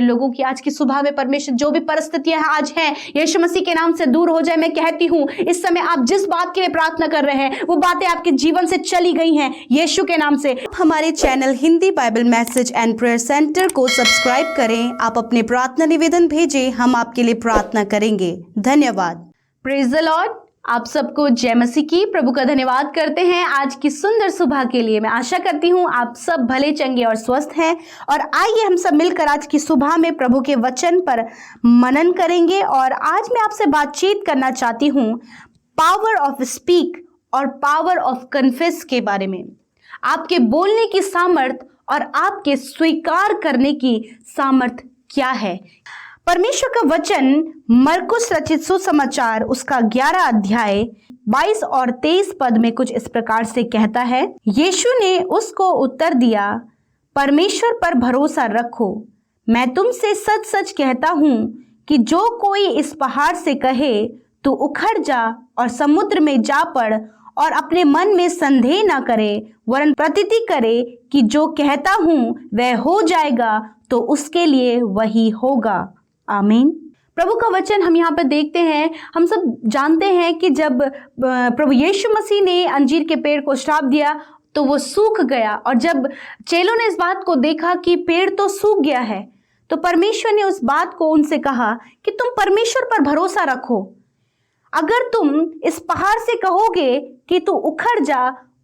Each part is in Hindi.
लोगों की आज की सुबह में परमेश्वर जो भी परिस्थितियां आज हैं यीशु मसीह के नाम से दूर हो जाए। मैं कहती हूँ इस समय आप जिस बात के लिए प्रार्थना कर रहे हैं वो बातें आपके जीवन से चली गई हैं यीशु के नाम से। हमारे channel Hindi Bible message and prayer centre को सब्सक्राइब करें। आप अपने प्रार्थना निवेदन भेजें, हम आपके लिए प्रार्थना करेंगे। धन्यवाद। Praise the Lord. आप सबको जय मसीह की। प्रभु का धन्यवाद करते हैं आज की सुंदर सुबह के लिए। मैं आशा करती हूँ आप सब भले चंगे और स्वस्थ हैं। और आइए हम सब मिलकर आज की सुबह में प्रभु के वचन पर मनन करेंगे। और आज मैं आपसे बातचीत करना चाहती हूँ पावर ऑफ स्पीक और पावर ऑफ कन्फेस के बारे में। आपके बोलने की सामर्थ और आपके स्वीकार करने की सामर्थ क्या है। परमेश्वर का वचन मरकुस रचित सुसमाचार उसका 11 अध्याय 22 और 23 पद में कुछ इस प्रकार से कहता है। यीशु ने उसको उत्तर दिया, परमेश्वर पर भरोसा रखो। मैं तुमसे सच सच कहता हूं कि जो कोई इस पहाड़ से कहे तू उखड़ जा और समुद्र में जा पड़ और अपने मन में संदेह ना करे वरन प्रतीति करे कि जो कहता हूं वह हो जाएगा, तो उसके लिए वही होगा। आमीन। प्रभु का वचन हम यहाँ पर देखते हैं। हम सब जानते हैं कि जब प्रभु यीशु मसीह ने अंजीर के पेड़ को श्राप दिया तो वो सूख गया। और जब चेलों ने इस बात को देखा कि पेड़ तो सूख गया है, तो परमेश्वर ने उस बात को उनसे कहा कि तुम परमेश्वर पर भरोसा रखो। अगर तुम इस पहाड़ से कहोगे कि तू उखड़ जा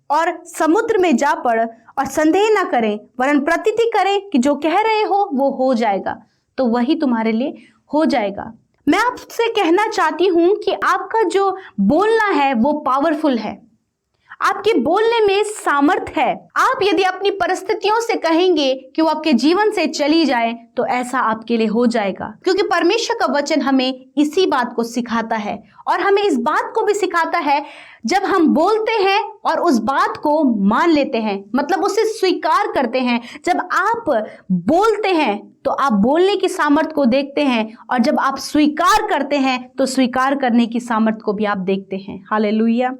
और समुद्र में जा पड़ और संदेह ना करे वरन प्रतीति करे कि जो कह रहे हो वो हो जाएगा, तो वही तुम्हारे लिए हो जाएगा। मैं आपसे कहना चाहती हूं कि आपका जो बोलना है वो पावरफुल है। आपके बोलने में सामर्थ है। आप यदि अपनी परिस्थितियों से कहेंगे कि वो आपके जीवन से चली जाए तो ऐसा आपके लिए हो जाएगा, क्योंकि परमेश्वर का वचन हमें इसी बात को सिखाता है। और हमें इस बात को भी सिखाता है जब हम बोलते हैं और उस बात को मान लेते हैं, मतलब उसे स्वीकार करते हैं। जब आप बोलते हैं तो आप बोलने की सामर्थ को देखते हैं, और जब आप स्वीकार करते हैं तो स्वीकार करने की सामर्थ को भी आप देखते हैं। हालेलुया।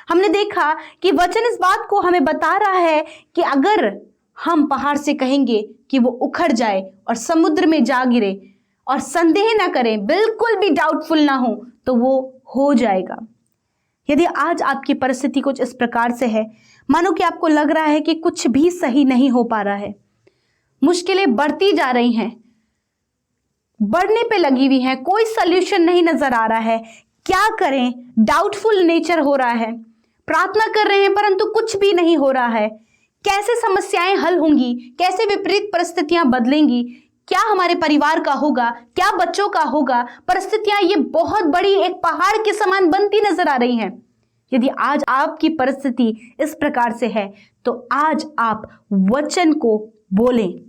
हमने देखा कि वचन इस बात को हमें बता रहा है कि अगर हम पहाड़ से कहेंगे कि वो उखड़ जाए और समुद्र में जा गिरे और संदेह ना करें, बिल्कुल भी डाउटफुल ना हो, तो वो हो जाएगा। यदि आज आपकी परिस्थिति कुछ इस प्रकार से है, मानो कि आपको लग रहा है कि कुछ भी सही नहीं हो पा रहा है, मुश्किलें बढ़ती जा रही हैं, बढ़ने पे लगी हुई हैं, कोई सल्यूशन नहीं नजर आ रहा है, क्या करें, डाउटफुल नेचर हो रहा है, प्रार्थना कर रहे हैं परंतु कुछ भी नहीं हो रहा है, कैसे समस्याएं हल होंगी, कैसे विपरीत परिस्थितियां बदलेंगी, क्या हमारे परिवार का होगा, क्या बच्चों का होगा, परिस्थितियां ये बहुत बड़ी एक पहाड़ के समान बनती नजर आ रही हैं। यदि आज आपकी परिस्थिति इस प्रकार से है तो आज आप वचन को बोलें।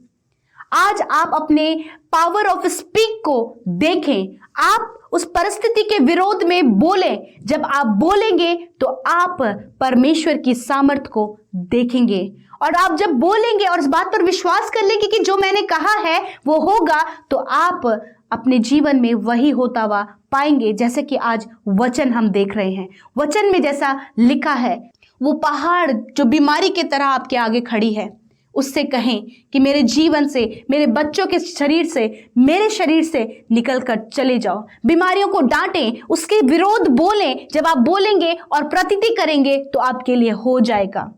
आज आप अपने पावर ऑफ स्पीक को देखें। आप उस परिस्थिति के विरोध में बोलें। जब आप बोलेंगे तो आप परमेश्वर की सामर्थ को देखेंगे, और आप जब बोलेंगे और इस बात पर विश्वास कर लेंगे कि जो मैंने कहा है वो होगा, तो आप अपने जीवन में वही होता हुआ पाएंगे। जैसे कि आज वचन हम देख रहे हैं, वचन में जैसा लिखा है, वो पहाड़ जो बीमारी की तरह आपके आगे खड़ी है, उससे कहें कि मेरे जीवन से, मेरे बच्चों के शरीर से, मेरे शरीर से निकल कर चले जाओ। बीमारियों को डांटें, उसके विरोध बोलें। जब आप बोलेंगे और प्रतीति करेंगे तो आपके लिए हो जाएगा।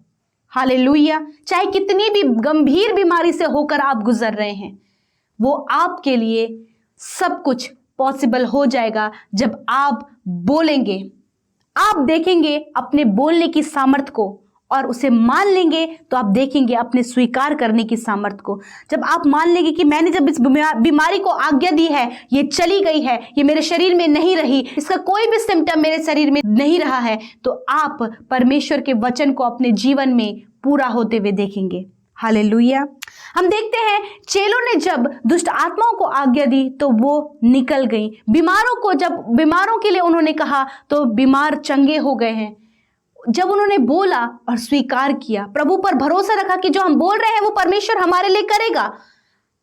हालेलुया। चाहे कितनी भी गंभीर बीमारी से होकर आप गुजर रहे हैं, वो आपके लिए सब कुछ पॉसिबल हो जाएगा जब आप बोलेंगे। आप देखेंगे अपने बोलने की सामर्थ को और उसे मान लेंगे तो आप देखेंगे अपने स्वीकार करने की सामर्थ को। जब आप मान लेंगे कि मैंने जब इस बीमारी को आज्ञा दी है, ये चली गई है, ये मेरे शरीर में नहीं रही, इसका कोई भी सिम्टम मेरे शरीर में नहीं रहा है, तो आप परमेश्वर के वचन को अपने जीवन में पूरा होते हुए देखेंगे। हालेलुया। हम देखते हैं चेलों ने जब दुष्ट आत्माओं को आज्ञा दी तो वो निकल गई। बीमारों को जब बीमारों के लिए उन्होंने कहा तो बीमार चंगे हो गए हैं। जब उन्होंने बोला और स्वीकार किया, प्रभु पर भरोसा रखा कि जो हम बोल रहे हैं वो परमेश्वर हमारे लिए करेगा,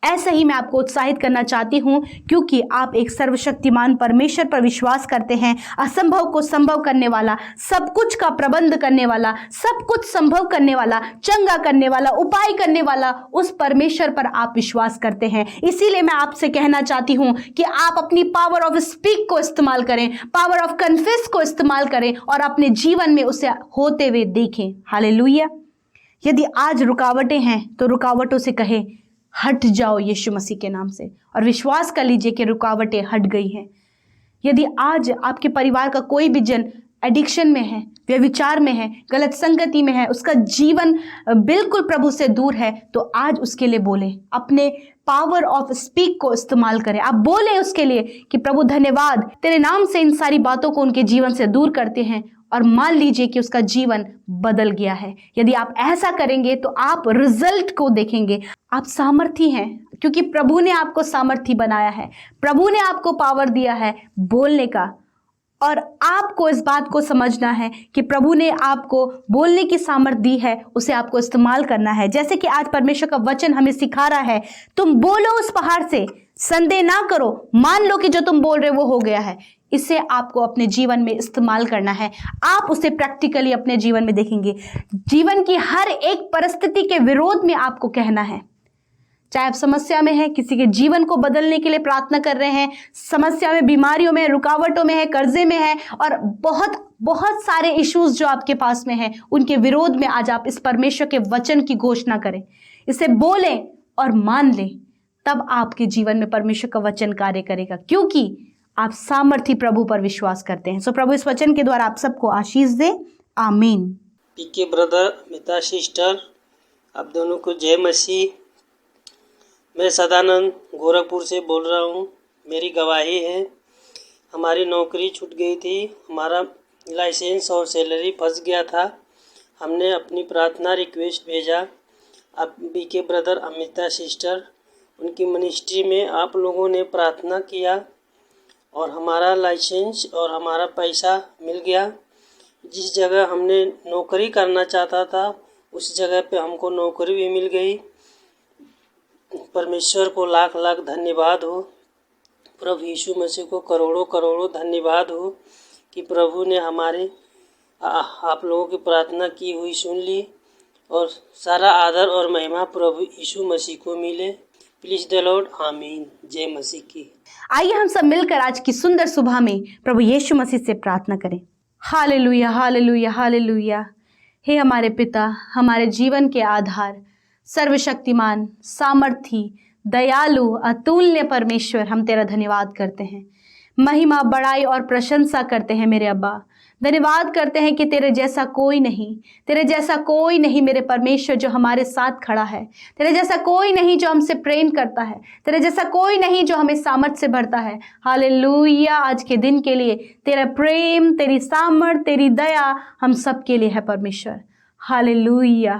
ऐसे ही मैं आपको उत्साहित करना चाहती हूँ, क्योंकि आप एक सर्वशक्तिमान परमेश्वर पर विश्वास करते हैं, असंभव को संभव करने वाला, सब कुछ का प्रबंध करने वाला, सब कुछ संभव करने वाला, चंगा करने वाला, उपाय करने वाला उस परमेश्वर पर आप विश्वास करते हैं। इसीलिए मैं आपसे कहना चाहती हूँ कि आप अपनी पावर ऑफ स्पीक को इस्तेमाल करें, पावर ऑफ कन्फेस को इस्तेमाल करें और अपने जीवन में उसे होते हुए देखें। हालेलुया। यदि आज रुकावटें हैं तो रुकावटों से कहें हट जाओ यीशु मसीह के नाम से, और विश्वास कर लीजिए कि रुकावटें हट गई हैं। यदि आज आपके परिवार का कोई भी जन एडिक्शन में है, व्यभिचार में है, गलत संगति में है, उसका जीवन बिल्कुल प्रभु से दूर है, तो आज उसके लिए बोलें, अपने पावर ऑफ स्पीक को इस्तेमाल करें। आप बोलें उसके लिए कि प्रभु धन्यवाद, तेरे नाम से इन सारी बातों को उनके जीवन से दूर करते हैं, और मान लीजिए कि उसका जीवन बदल गया है। यदि आप ऐसा करेंगे तो आप रिजल्ट को देखेंगे। आप सामर्थी हैं, क्योंकि प्रभु ने आपको सामर्थी बनाया है, प्रभु ने आपको पावर दिया है बोलने का, और आपको इस बात को समझना है कि प्रभु ने आपको बोलने की सामर्थ दी है, उसे आपको इस्तेमाल करना है। जैसे कि आज परमेश्वर का वचन हमें सिखा रहा है, तुम बोलो उस पहाड़ से, संदेह ना करो, मान लो कि जो तुम बोल रहे हो वो हो गया है। इसे आपको अपने जीवन में इस्तेमाल करना है। आप उसे प्रैक्टिकली अपने जीवन में देखेंगे। जीवन की हर एक परिस्थिति के विरोध में आपको कहना है। चाहे आप समस्या में हैं, किसी के जीवन को बदलने के लिए प्रार्थना कर रहे हैं, समस्या में, बीमारियों में, रुकावटों में है, कर्जे में है, और बहुत बहुत सारे इश्यूज जो आपके पास में हैं, उनके विरोध में आज आप इस परमेश्वर के वचन की घोषणा करें, इसे बोलें और मान लें। तब आपके जीवन में परमेश्वर का वचन कार्य करेगा, क्योंकि आप सामर्थी प्रभु पर विश्वास करते हैं। सो प्रभु इस वचन के द्वारा आप सबको आशीष दे। आमीन। पीके ब्रदर, मिता सिस्टर, आप दोनों को जय मसीह। मैं सदानंद गोरखपुर से बोल रहा हूँ। मेरी गवाही है, हमारी नौकरी छूट गई थी, हमारा लाइसेंस और सैलरी फंस गया था। हमने अपनी प्रार्थना रिक्वेस्ट भेजा। अब बीके ब्रदर, अमिता सिस्टर, उनकी मिनिस्ट्री में आप लोगों ने प्रार्थना किया और हमारा लाइसेंस और हमारा पैसा मिल गया। जिस जगह हमने नौकरी करना चाहता था उस जगह पे हमको नौकरी भी मिल गई। परमेश्वर को लाख लाख धन्यवाद हो, प्रभु यीशु मसीह को करोड़ों करोड़ों धन्यवाद हो कि प्रभु ने हमारे आप लोगों की प्रार्थना की हुई सुन ली, और सारा आदर और महिमा प्रभु यीशु मसीह को मिले। Please the Lord. आमीन। जय मसीह की। आइए हम सब मिलकर आज की सुंदर सुबह में प्रभु यीशु मसीह से प्रार्थना करें। Hallelujah, hallelujah, hallelujah. हे हमारे पिता, हमारे जीवन के आधार, सर्वशक्तिमान, सामर्थी, दयालु, अतुल्य परमेश्वर, हम तेरा धन्यवाद करते हैं, महिमा, बड़ाई और प्रशंसा करते हैं मेरे अब्बा। धन्यवाद करते हैं कि तेरे जैसा कोई नहीं, तेरे जैसा कोई नहीं मेरे परमेश्वर जो हमारे साथ खड़ा है, तेरे जैसा कोई नहीं जो हमसे प्रेम करता है, तेरे जैसा कोई नहीं जो हमें सामर्थ से भरता है। हालेलुया। आज के दिन के लिए तेरा प्रेम, तेरी सामर्थ, तेरी दया हम सब के लिए है परमेश्वर। Hallelujah,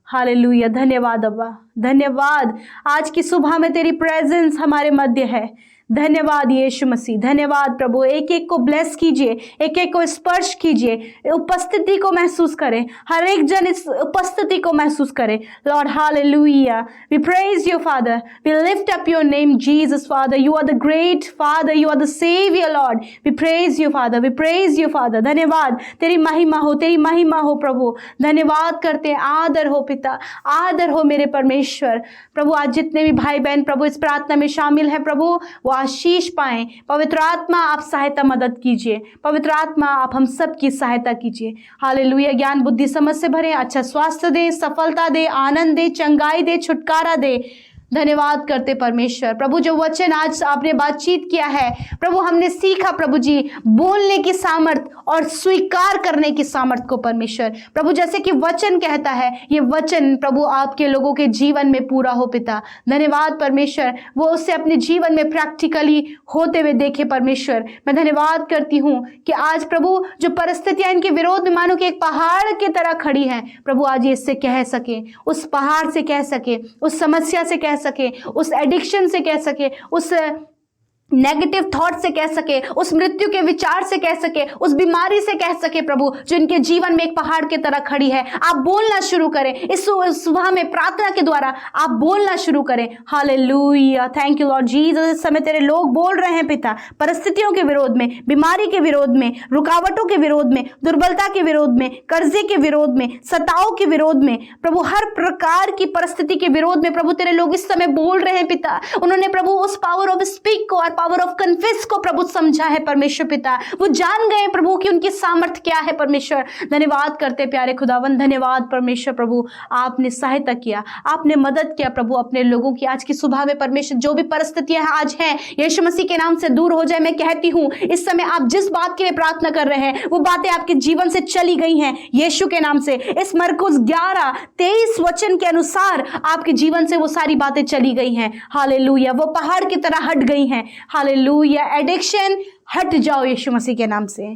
hallelujah. धन्यवाद अब्बा, धन्यवाद। आज की सुबह में तेरी प्रेजेंस हमारे मध्य है। धन्यवाद यीशु मसीह, धन्यवाद प्रभु। एक एक को ब्लेस कीजिए, एक एक को स्पर्श कीजिए, उपस्थिति को महसूस करें, हर एक जन इस उपस्थिति को महसूस करे। Lord hallelujah, we praise you father, we lift up your name Jesus father, you are the great father, you are the saviour Lord. We praise you father, we praise you father. धन्यवाद, तेरी महिमा हो, तेरी महिमा हो प्रभु। धन्यवाद करते हैं, आदर हो पिता, आदर हो मेरे परमेश्वर। प्रभु आज जितने भी भाई बहन प्रभु इस प्रार्थना में शामिल हैं प्रभु, वो आशीष पाएं। पवित्र आत्मा आप सहायता मदद कीजिए, पवित्र आत्मा आप हम सब की सहायता कीजिए। हालेलुया। ज्ञान बुद्धि समझ से भरे, अच्छा स्वास्थ्य दे, सफलता दे, आनंद दे, चंगाई दे, छुटकारा दे। धन्यवाद करते परमेश्वर। प्रभु जो वचन आज आपने बातचीत किया है प्रभु, हमने सीखा प्रभु जी बोलने की सामर्थ और स्वीकार करने की सामर्थ को परमेश्वर। प्रभु जैसे कि वचन कहता है, ये वचन प्रभु आपके लोगों के जीवन में पूरा हो पिता। धन्यवाद परमेश्वर, वो उससे अपने जीवन में प्रैक्टिकली होते हुए देखे परमेश्वर। मैं धन्यवाद करती हूँ कि आज प्रभु जो परिस्थितियां इनके विरोध में मानो कि एक पहाड़ की तरह खड़ी हैं प्रभु, आज ये इससे कह सके, उस पहाड़ से कह सके, उस समस्या से कह सके, उस एडिक्शन से कह सके, उस नेगेटिव थॉट से कह सके, उस मृत्यु के विचार से कह सके, उस बीमारी से कह सके प्रभु, जो इनके जीवन में एक पहाड़ की तरह खड़ी है। आप बोलना शुरू करें इस सुबह में, प्रार्थना के द्वारा आप बोलना शुरू करें। Hallelujah, thank you Lord Jesus. इस समय तेरे लोग बोल रहे हैं पिता, परिस्थितियों के विरोध में, बीमारी के विरोध में, रुकावटों के विरोध में, दुर्बलता के विरोध में, कर्जे के विरोध में, सताओं के विरोध में प्रभु, हर प्रकार की परिस्थिति के विरोध में प्रभु तेरे लोग इस समय बोल रहे हैं पिता। उन्होंने प्रभु उस पावर ऑफ स्पीक को और पावर ऑफ कन्फेस को प्रभु समझा है परमेश्वर पिता। वो जान गए प्रभु कि उनकी सामर्थ्य क्या है परमेश्वर। धन्यवाद करते प्यारे खुदावन, धन्यवाद परमेश्वर प्रभु, आपने सहायता किया, आपने मदद किया प्रभु अपने लोगों की। आज की सुबह में परमेश्वर जो भी परिस्थितियां आज हैं यीशु मसीह के नाम से दूर हो जाए। मैं कहती हूं इस समय आप जिस बात के लिए प्रार्थना कर रहे हैं वो बातें आपके जीवन से चली गई हैं यीशु के नाम से। इस मरकुस 11:23 वचन के अनुसार आपके जीवन से वो सारी बातें चली गई हैं। हालेलुया, वो पहाड़ की तरह हट गई हैं। हालेलुया, एडिक्शन हट जाओ यीशु मसीह के नाम से,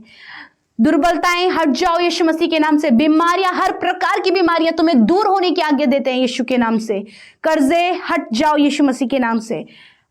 दुर्बलताएं हट जाओ यीशु मसीह के नाम से, बीमारियां, हर प्रकार की बीमारियां तुम्हें दूर होने की आज्ञा देते हैं यीशु के नाम से। कर्जे हट जाओ यीशु मसीह के नाम से,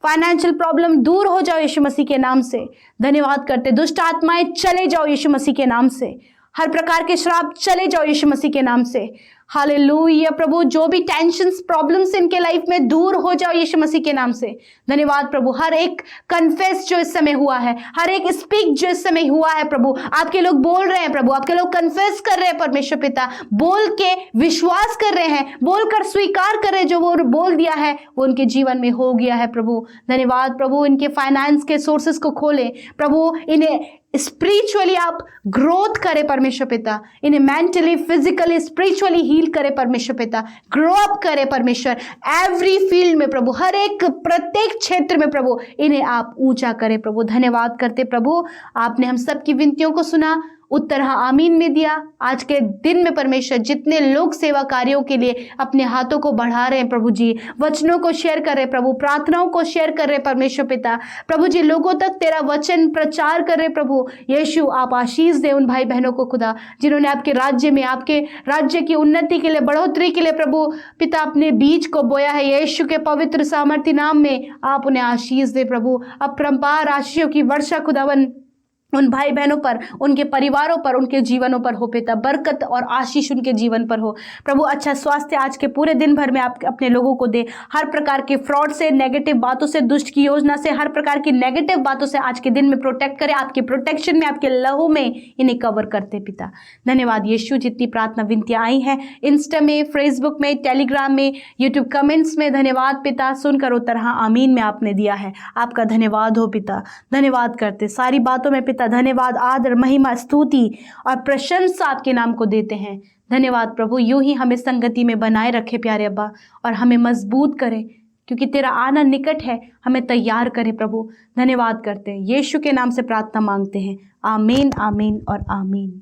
फाइनेंशियल प्रॉब्लम दूर हो जाओ यीशु मसीह के नाम से। धन्यवाद करते, दुष्ट आत्माएं चले जाओ यीशु मसीह के नाम से, हर प्रकार के श्राप चले जाओ यीशु मसीह के नाम से। हालेलुया प्रभु, जो भी टेंशन्स, प्रॉब्लम्स इनके लाइफ में दूर हो जाओ यीशु मसीह के नाम से। धन्यवाद प्रभु, हर एक कन्फेस जो इस समय हुआ है, हर एक स्पीक जो इस समय हुआ है प्रभु, आपके लोग बोल रहे हैं प्रभु, आपके लोग कन्फेस कर रहे हैं परमेश्वर पिता, बोल के विश्वास कर रहे हैं, बोलकर स्वीकार कर रहे हैं, जो वो बोल दिया है वो उनके जीवन में हो गया है प्रभु। धन्यवाद प्रभु, इनके फाइनेंस के सोर्सेस को खोले प्रभु, इन्हें स्पिरिचुअली आप ग्रोथ करे परमेश्वर पिता, इन्हें मेंटली, फिजिकली, स्पिरिचुअली हील करे परमेश्वर पिता, ग्रो अप करे परमेश्वर, एवरी फील्ड में प्रभु, हर एक प्रत्येक क्षेत्र में प्रभु इन्हें आप ऊंचा करे प्रभु। धन्यवाद करते प्रभु, आपने हम सबकी विनतियों को सुना, उत्तर हाँ आमीन में दिया। आज के दिन में परमेश्वर जितने लोग सेवा कार्यों के लिए अपने हाथों को बढ़ा रहे हैं प्रभु जी, वचनों को शेयर कर रहे हैं प्रभु, प्रार्थनाओं को शेयर कर रहे हैं परमेश्वर पिता, प्रभु जी लोगों तक तेरा वचन प्रचार कर रहे हैं प्रभु यीशु, आप आशीष दे उन भाई बहनों को खुदा, जिन्होंने आपके राज्य में, आपके राज्य की उन्नति के लिए, बढ़ोतरी के लिए प्रभु पिता अपने बीज को बोया है। यीशु के पवित्र सामर्थ्य नाम में आप उन्हें आशीष दे प्रभु, अपरंपार आशीषों की वर्षा खुदावन उन भाई बहनों पर, उनके परिवारों पर, उनके जीवनों पर हो पिता, बरकत और आशीष उनके जीवन पर हो प्रभु। अच्छा स्वास्थ्य आज के पूरे दिन भर में आप अपने लोगों को दे, हर प्रकार के फ्रॉड से, नेगेटिव बातों से, दुष्ट की योजना से, हर प्रकार की नेगेटिव बातों से आज के दिन में प्रोटेक्ट करे, आपके प्रोटेक्शन में, आपके लहू में इन्हें कवर करते पिता। धन्यवाद यीशु, जितनी प्रार्थना विनतियाँ आई हैं इंस्टा में, फेसबुक में, टेलीग्राम में, यूट्यूब कमेंट्स में, धन्यवाद पिता, सुनकर उत्तर हाँ आमीन में आपने दिया है, आपका धन्यवाद हो पिता। धन्यवाद करते सारी बातों में पिता, धन्यवाद, आदर, महिमा, स्तुति और प्रशंसा आपके नाम को देते हैं। धन्यवाद प्रभु, यूं ही हमें संगति में बनाए रखे प्यारे अब्बा, और हमें मजबूत करें, क्योंकि तेरा आना निकट है, हमें तैयार करे प्रभु। धन्यवाद करते हैं, यीशु के नाम से प्रार्थना मांगते हैं, आमीन, आमीन और आमीन।